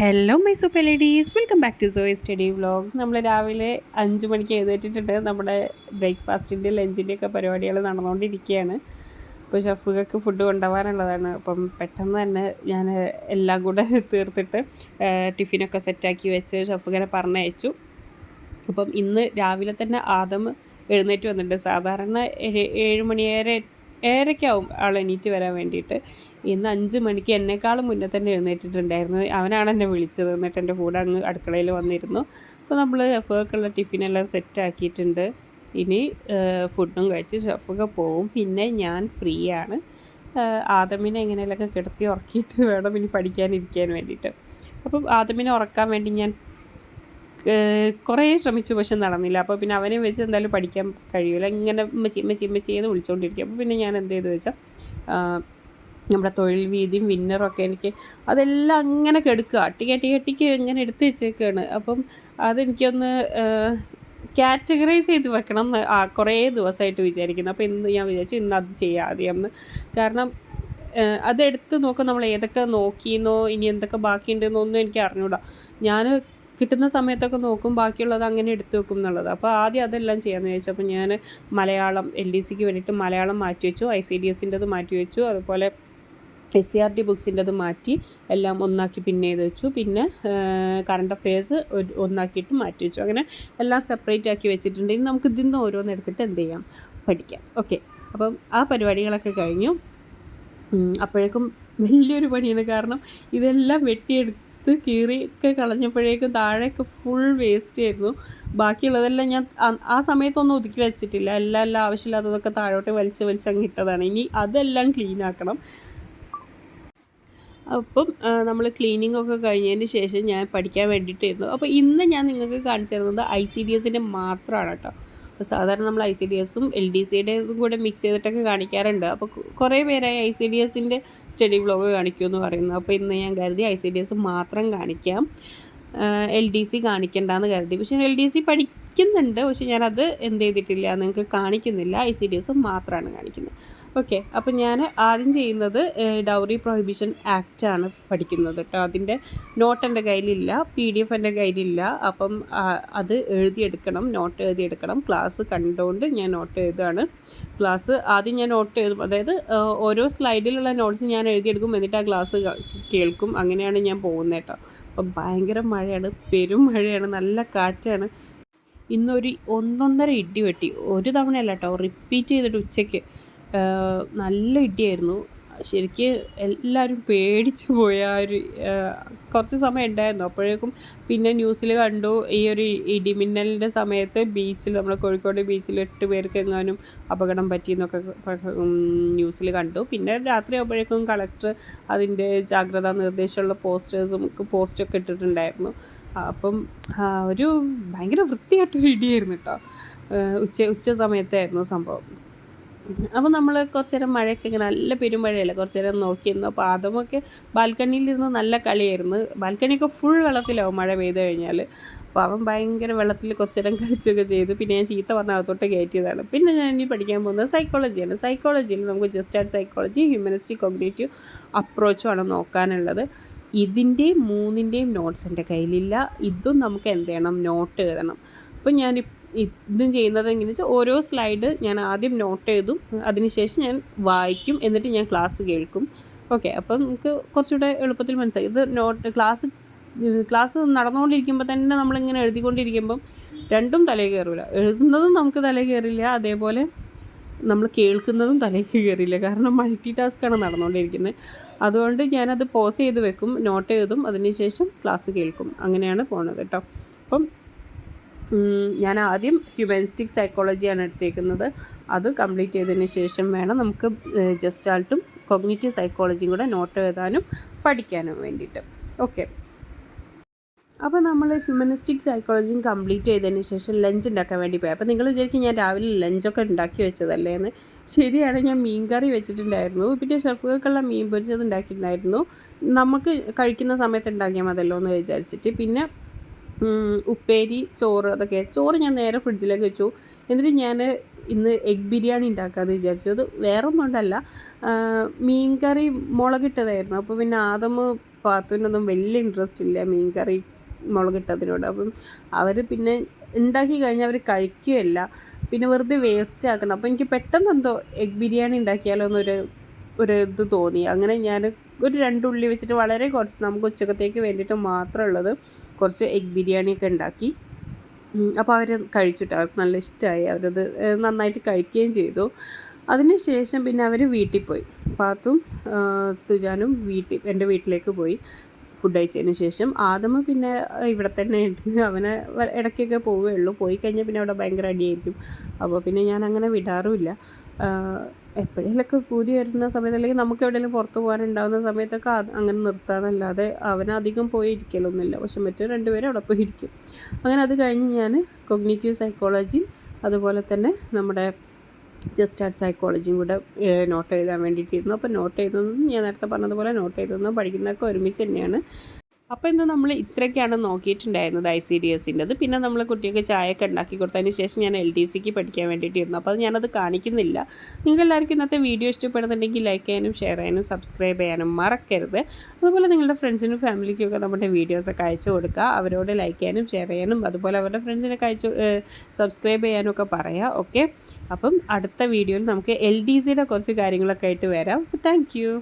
Hello my super ladies, welcome back to സോയ് study vlog. നമ്മൾ രാവിലെ 5 മണിക്ക് എഴുന്നേറ്റിട്ടുണ്ട്. നമ്മുടെ ബ്രേക്ക്ഫാസ്റ്റിൻ്റെ ലഞ്ചിൻ്റെയൊക്കെ പരിപാടികൾ നടന്നുകൊണ്ടിരിക്കുകയാണ്. അപ്പോൾ ഷഫുകൾക്ക് ഫുഡ് കൊണ്ടുപോകാനുള്ളതാണ്. അപ്പം പെട്ടെന്ന് തന്നെ ഞാൻ എല്ലാം കൂടെ തീർത്തിട്ട് ടിഫിനൊക്കെ സെറ്റാക്കി വെച്ച് ഷഫുകനെ പറഞ്ഞയച്ചു. അപ്പം ഇന്ന് രാവിലെ തന്നെ ആദം എഴുന്നേറ്റ് വന്നിട്ടുണ്ട്. സാധാരണ 7 മണി 7:30 ആൾ എണീറ്റ് വരാൻ വേണ്ടിയിട്ട്. ഇന്ന് 5 മണിക്ക് എന്നെക്കാളും മുന്നേ തന്നെ എഴുന്നേറ്റിട്ടുണ്ടായിരുന്നു. അവനാണ് എന്നെ വിളിച്ചത്. എന്നിട്ട് എൻ്റെ കൂടെ അങ്ങ് അടുക്കളയിൽ വന്നിരുന്നു. അപ്പോൾ നമ്മൾ ഷഫുകൾക്കുള്ള ടിഫിനെല്ലാം സെറ്റാക്കിയിട്ടുണ്ട്. ഇനി ഫുഡും കഴിച്ച് ഷഫുക പോവും. പിന്നെ ഞാൻ ഫ്രീ ആണ്. ആദമിനെ എങ്ങനെയൊക്കെ കിടത്തി ഉറക്കിയിട്ട് വേണം ഇനി പഠിക്കാനിരിക്കാൻ വേണ്ടിയിട്ട്. അപ്പം ആദമിനെ ഉറക്കാൻ വേണ്ടി ഞാൻ കുറേ ശ്രമിച്ചു, പക്ഷെ നടന്നില്ല. അപ്പോൾ പിന്നെ അവനെ വെച്ച് എന്തായാലും പഠിക്കാൻ കഴിയില്ല. ഇങ്ങനെ ഉമ്മച്ചി എന്ന് വിളിച്ചുകൊണ്ടിരിക്കും. അപ്പോൾ പിന്നെ ഞാൻ എന്ത് ചെയ്തു വെച്ചാൽ നമ്മുടെ തൊഴിൽ വീതിയും വിന്നറും ഒക്കെ എനിക്ക് അതെല്ലാം അങ്ങനെ കെടുക്കുക, അട്ടിക്ക് ഇങ്ങനെ എടുത്ത് വെച്ചേക്കാണ്. അപ്പം അതെനിക്കൊന്ന് കാറ്റഗറൈസ് ചെയ്ത് വെക്കണം എന്ന് കുറേ ദിവസമായിട്ട് വിചാരിക്കുന്നു. അപ്പോൾ ഇന്ന് ഞാൻ വിചാരിച്ചു ഇന്ന് അത് ചെയ്യാം ആദ്യം. കാരണം അതെടുത്ത് നോക്കും നമ്മൾ ഏതൊക്കെ നോക്കിയെന്നോ ഇനി എന്തൊക്കെ ബാക്കിയുണ്ടെന്നൊന്നും എനിക്ക് അറിഞ്ഞൂടാ. ഞാൻ കിട്ടുന്ന സമയത്തൊക്കെ നോക്കും, ബാക്കിയുള്ളത് അങ്ങനെ എടുത്തു വെക്കും എന്നുള്ളത്. അപ്പോൾ ആദ്യം അതെല്ലാം ചെയ്യാമെന്ന് ചോദിച്ചു. അപ്പോൾ ഞാൻ മലയാളം LDCക്ക് വേണ്ടിയിട്ട് മലയാളം മാറ്റി വെച്ചു, ICDSൻ്റെത് മാറ്റി വെച്ചു, അതുപോലെ SCRT ബുക്സിൻ്റെത് മാറ്റി എല്ലാം ഒന്നാക്കി പിന്നെ ചെയ്ത് വെച്ചു. പിന്നെ കറണ്ട് അഫെയർസ് ഒന്നാക്കിയിട്ട് മാറ്റി വെച്ചു. അങ്ങനെ എല്ലാം സെപ്പറേറ്റ് ആക്കി വെച്ചിട്ടുണ്ട്. ഇനി നമുക്ക് ഇതിൽ നിന്ന് ഓരോന്ന് എടുത്തിട്ട് എന്ത് ചെയ്യാം, പഠിക്കാം. ഓക്കെ, അപ്പം ആ പരിപാടികളൊക്കെ കഴിഞ്ഞു. അപ്പോഴേക്കും വലിയൊരു പണിയാണ്. കാരണം ഇതെല്ലാം വെട്ടിയെടുത്ത് കീറിയൊക്കെ കളഞ്ഞപ്പോഴേക്കും താഴെയൊക്കെ ഫുൾ വേസ്റ്റ് ആയിരുന്നു. ബാക്കിയുള്ളതെല്ലാം ഞാൻ ആ സമയത്തൊന്നും ഒതുക്കി വെച്ചിട്ടില്ല. എല്ലാം ആവശ്യമില്ലാത്തതൊക്കെ താഴോട്ട് വലിച്ച് അങ്ങ് ഇട്ടതാണ്. ഇനി അതെല്ലാം ക്ലീൻ ആക്കണം. അപ്പം നമ്മൾ ക്ലീനിങ്ങൊക്കെ കഴിഞ്ഞതിന് ശേഷം ഞാൻ പഠിക്കാൻ വേണ്ടിയിട്ടായിരുന്നു. അപ്പോൾ ഇന്ന് ഞാൻ നിങ്ങൾക്ക് കാണിച്ചു തരുന്നത് ICDSൻ്റെ മാത്രമാണ് കേട്ടോ. അപ്പോൾ സാധാരണ നമ്മൾ ICDSും LDCയുടേതും കൂടെ മിക്സ് ചെയ്തിട്ടൊക്കെ കാണിക്കാറുണ്ട്. അപ്പോൾ കുറേ പേരായി ICDSൻ്റെ സ്റ്റഡി വ്ളോഗ് കാണിക്കുമെന്ന് പറയുന്നു. അപ്പോൾ ഇന്ന് ഞാൻ കരുതി ICDS മാത്രം കാണിക്കാം, LDC കാണിക്കണ്ടെന്ന് കരുതി. പക്ഷേ LDC പഠിക്കുന്നുണ്ട്, പക്ഷെ ഞാനത് എന്ത് ചെയ്തിട്ടില്ല, നിങ്ങൾക്ക് കാണിക്കുന്നില്ല. ICDS മാത്രമാണ് കാണിക്കുന്നത്. ഓക്കെ, അപ്പം ഞാൻ ആദ്യം ചെയ്യുന്നത് ഡൗറി പ്രൊഹിബിഷൻ ആക്റ്റാണ് പഠിക്കുന്നത് കേട്ടോ. അതിൻ്റെ നോട്ട് എൻ്റെ കയ്യിലില്ല, PDF എൻ്റെ കയ്യിലില്ല. അപ്പം അത് എഴുതിയെടുക്കണം, നോട്ട് എഴുതിയെടുക്കണം. ക്ലാസ് കണ്ടുകൊണ്ട് ഞാൻ നോട്ട് എഴുതുകയാണ്. ക്ലാസ് ആദ്യം ഞാൻ നോട്ട് എഴുതും, അതായത് ഓരോ സ്ലൈഡിലുള്ള നോട്ട്സ് ഞാൻ എഴുതിയെടുക്കും, എന്നിട്ട് ആ ക്ലാസ് കേൾക്കും. അങ്ങനെയാണ് ഞാൻ പോകുന്നത് കേട്ടോ. അപ്പം ഭയങ്കര മഴയാണ്, പെരും മഴയാണ്, നല്ല കാറ്റാണ്. ഇന്നൊരു 1.5 ഇടി വെട്ടി. ഒരു തവണയല്ല കേട്ടോ, റിപ്പീറ്റ് ചെയ്തിട്ട് ഉച്ചയ്ക്ക് നല്ല ഇടിയായിരുന്നു. ശരിക്ക് എല്ലാവരും പേടിച്ചു പോയ ഒരു കുറച്ച് സമയം ഉണ്ടായിരുന്നു. അപ്പോഴേക്കും പിന്നെ ന്യൂസിൽ കണ്ടു, ഈ ഒരു ഇടിമിന്നലിൻ്റെ സമയത്ത് ബീച്ചിൽ, നമ്മുടെ കോഴിക്കോട് ബീച്ചിൽ 8 പേർക്ക് എങ്ങാനും അപകടം പറ്റിയെന്നൊക്കെ ന്യൂസിൽ കണ്ടു. പിന്നെ രാത്രി ആകുമ്പോഴേക്കും കളക്ടർ അതിൻ്റെ ജാഗ്രതാ നിർദ്ദേശമുള്ള പോസ്റ്റൊക്കെ ഇട്ടിട്ടുണ്ടായിരുന്നു. അപ്പം ഒരു ഭയങ്കര വൃത്തിയായിട്ടൊരു ഇടിയായിരുന്നു കേട്ടോ. ഉച്ച സമയത്തായിരുന്നു സംഭവം. അപ്പോൾ നമ്മൾ കുറച്ച് നേരം മഴയൊക്കെ ഇങ്ങനെ നല്ല പെരുമഴയല്ല, കുറച്ച് നേരം നോക്കിയിരുന്നു. അപ്പോൾ ആദമൊക്കെ ബാൽക്കണിയിലിരുന്ന് നല്ല കളിയായിരുന്നു. ബാൽക്കണിയൊക്കെ ഫുൾ വെള്ളത്തിലാവും മഴ പെയ്ത് കഴിഞ്ഞാൽ. അപ്പോൾ അവൻ ഭയങ്കര വെള്ളത്തിൽ കുറച്ച് നേരം കളിച്ചൊക്കെ ചെയ്തു. പിന്നെ ഞാൻ ചീത്ത പറഞ്ഞ അകത്തോട്ട് കയറ്റിയതാണ്. പിന്നെ ഞാൻ ഇനി പഠിക്കാൻ പോകുന്നത് സൈക്കോളജിയാണ്. സൈക്കോളജിയിൽ നമുക്ക് just and psychology, humanistic, cognitive അപ്രോച്ചുമാണ് നോക്കാനുള്ളത്. ഇതിൻ്റെയും 3ൻ്റെയും നോട്ട്സ് എൻ്റെ കയ്യിലില്ല. ഇതും നമുക്ക് എന്ത് ചെയ്യണം, നോട്ട് എഴുതണം. അപ്പോൾ ഞാൻ ഇതും ചെയ്യുന്നത് എങ്ങനെയാണെന്ന് വെച്ചാൽ ഓരോ സ്ലൈഡ് ഞാൻ ആദ്യം നോട്ട് എഴുതും, അതിനുശേഷം ഞാൻ വായിക്കും, എന്നിട്ട് ഞാൻ ക്ലാസ് കേൾക്കും. ഓക്കെ, അപ്പം നമുക്ക് കുറച്ചുകൂടെ എളുപ്പത്തിൽ മനസ്സിലായി. ഇത് നോട്ട് ക്ലാസ് നടന്നുകൊണ്ടിരിക്കുമ്പോൾ തന്നെ നമ്മളിങ്ങനെ എഴുതിക്കൊണ്ടിരിക്കുമ്പം രണ്ടും തലയിൽ കയറില്ല. എഴുതുന്നതും നമുക്ക് തലയിൽ കയറില്ല, അതേപോലെ നമ്മൾ കേൾക്കുന്നതും തലയ്ക്ക് കയറില്ല. കാരണം മൾട്ടി ടാസ്ക്കാണ് നടന്നുകൊണ്ടിരിക്കുന്നത്. അതുകൊണ്ട് ഞാനത് പോസ് ചെയ്ത് വെക്കും, നോട്ട് എഴുതും, അതിനുശേഷം ക്ലാസ് കേൾക്കും. അങ്ങനെയാണ് പോകുന്നത് കേട്ടോ. അപ്പം ഞാൻ ആദ്യം ഹ്യൂമനിസ്റ്റിക് സൈക്കോളജിയാണ് എടുത്തേക്കുന്നത്. അത് കംപ്ലീറ്റ് ചെയ്തതിന് ശേഷം വേണം നമുക്ക് ജസ്റ്റാൾട്ടും കോഗ്നിറ്റീവ് സൈക്കോളജിയും കൂടെ നോട്ട് എഴുതാനും പഠിക്കാനും വേണ്ടിയിട്ട്. ഓക്കെ, അപ്പോൾ നമ്മൾ ഹ്യൂമനിസ്റ്റിക് സൈക്കോളജിയും കംപ്ലീറ്റ് ചെയ്തതിന് ശേഷം ലഞ്ച് ഉണ്ടാക്കാൻ വേണ്ടി പോയി. അപ്പോൾ നിങ്ങൾ വിചാരിക്കും ഞാൻ രാവിലെ ലഞ്ചൊക്കെ ഉണ്ടാക്കി വെച്ചതല്ലേ എന്ന്. ശരിയാണ്, ഞാൻ മീൻ കറി വെച്ചിട്ടുണ്ടായിരുന്നു. പിന്നെ ഷെഫുകൾക്കുള്ള മീൻ പൊരിച്ചത് ഉണ്ടാക്കിയിട്ടുണ്ടായിരുന്നു. നമുക്ക് കഴിക്കുന്ന സമയത്ത് ഉണ്ടാക്കിയാൽ മതിയല്ലോ എന്ന് വിചാരിച്ചിട്ട്. പിന്നെ ഉപ്പേരി, ചോറ് ഞാൻ നേരെ ഫ്രിഡ്ജിലേക്ക് വെച്ചു. എന്നിട്ട് ഞാൻ ഇന്ന് എഗ് ബിരിയാണി ഉണ്ടാക്കാമെന്ന് വിചാരിച്ചു. അത് വേറെ ഒന്നും കൊണ്ടല്ല, മീൻ കറി മുളകിട്ടതായിരുന്നു. അപ്പോൾ പിന്നെ ആദം പാത്തുവിനൊന്നും വലിയ ഇൻട്രസ്റ്റ് ഇല്ല മീൻ കറി മുളകിട്ടതിനോട്. അപ്പം അവർ പിന്നെ ഉണ്ടാക്കി കഴിഞ്ഞാൽ അവർ കഴിക്കുകയില്ല, പിന്നെ വെറുതെ വേസ്റ്റ് ആക്കണം. അപ്പോൾ എനിക്ക് പെട്ടെന്ന് എന്തോ എഗ് ബിരിയാണി ഉണ്ടാക്കിയാലോ ഒരു ഇത് തോന്നി. അങ്ങനെ ഞാൻ ഒരു 2 ഉള്ളി വെച്ചിട്ട് വളരെ കുറച്ച് നമുക്ക് ഉച്ചക്കത്തേക്ക് വേണ്ടിയിട്ട് മാത്രമുള്ളത് കുറച്ച് എഗ് ബിരിയാണിയൊക്കെ ഉണ്ടാക്കി. അപ്പോൾ അവർ കഴിച്ചിട്ട് അവർക്ക് നല്ല ഇഷ്ടമായി, അവരത് നന്നായിട്ട് കഴിക്കുകയും ചെയ്തു. അതിനുശേഷം പിന്നെ അവർ വീട്ടിൽ പോയി, പാത്തും തുജാനും എൻ്റെ വീട്ടിലേക്ക് പോയി ഫുഡ് കഴിച്ചതിന് ശേഷം. ആദമ പിന്നെ ഇവിടെ തന്നെ ഉണ്ട്, അവനെ ഇടയ്ക്കൊക്കെ പോവുകയുള്ളൂ. പോയി കഴിഞ്ഞാൽ പിന്നെ അവിടെ ഭയങ്കര അടിയായിരിക്കും. അപ്പോൾ പിന്നെ ഞാൻ അങ്ങനെ വിടാറുമില്ല. എപ്പോഴെങ്കിലൊക്കെ പൂതി വരുന്ന സമയത്ത്, അല്ലെങ്കിൽ നമുക്ക് എവിടെയെങ്കിലും പുറത്ത് പോകാനുണ്ടാകുന്ന സമയത്തൊക്കെ അങ്ങനെ നിർത്താമെന്നല്ലാതെ അവനധികം പോയി ഇരിക്കലൊന്നുമില്ല. പക്ഷെ മറ്റു 2 പേരും അവിടെ പോയി ഇരിക്കും. അങ്ങനെ അത് കഴിഞ്ഞ് ഞാൻ കോഗ്നിറ്റീവ് സൈക്കോളജിയും അതുപോലെ തന്നെ നമ്മുടെ ജസ്റ്റ് ആർട്ട് സൈക്കോളജിയും കൂടെ നോട്ട് എഴുതാൻ വേണ്ടിയിട്ടിരുന്നു. അപ്പോൾ നോട്ട് എഴുതുന്നതും ഞാൻ നേരത്തെ പറഞ്ഞതുപോലെ നോട്ട് എഴുതുന്നതും പഠിക്കുന്നതൊക്കെ ഒരുമിച്ച് തന്നെയാണ്. അപ്പോൾ ഇന്ന് നമ്മൾ ഇത്രയൊക്കെയാണ് നോക്കിയിട്ടുണ്ടായിരുന്നത് ICDSൻ്റെത്. പിന്നെ നമ്മൾ കുട്ടിയൊക്കെ ചായയൊക്കെ ഉണ്ടാക്കി കൊടുത്തതിന് ശേഷം ഞാൻ LDCക്ക് പഠിക്കാൻ വേണ്ടിയിട്ടിരുന്നു. അപ്പോൾ അത് ഞാനത് കാണിക്കുന്നില്ല. നിങ്ങൾക്ക് എല്ലാവർക്കും ഇന്നത്തെ വീഡിയോ ഇഷ്ടപ്പെടുന്നുണ്ടെങ്കിൽ ലൈക്ക് ചെയ്യാനും ഷെയർ ചെയ്യാനും സബ്സ്ക്രൈബ് ചെയ്യാനും മറക്കരുത്. അതുപോലെ നിങ്ങളുടെ ഫ്രണ്ട്സിനും ഫാമിലിക്കൊക്കെ നമ്മുടെ വീഡിയോസൊക്കെ അയച്ചു കൊടുക്കുക. അവരോട് ലൈക്ക് ചെയ്യാനും ഷെയർ ചെയ്യാനും അതുപോലെ അവരുടെ ഫ്രണ്ട്സിനൊക്കെ സബ്സ്ക്രൈബ് ചെയ്യാനും ഒക്കെ പറയാം. ഓക്കെ, അപ്പം അടുത്ത വീഡിയോയിൽ നമുക്ക് LDCയുടെ കുറച്ച് കാര്യങ്ങളൊക്കെ ആയിട്ട് വരാം. Thank you.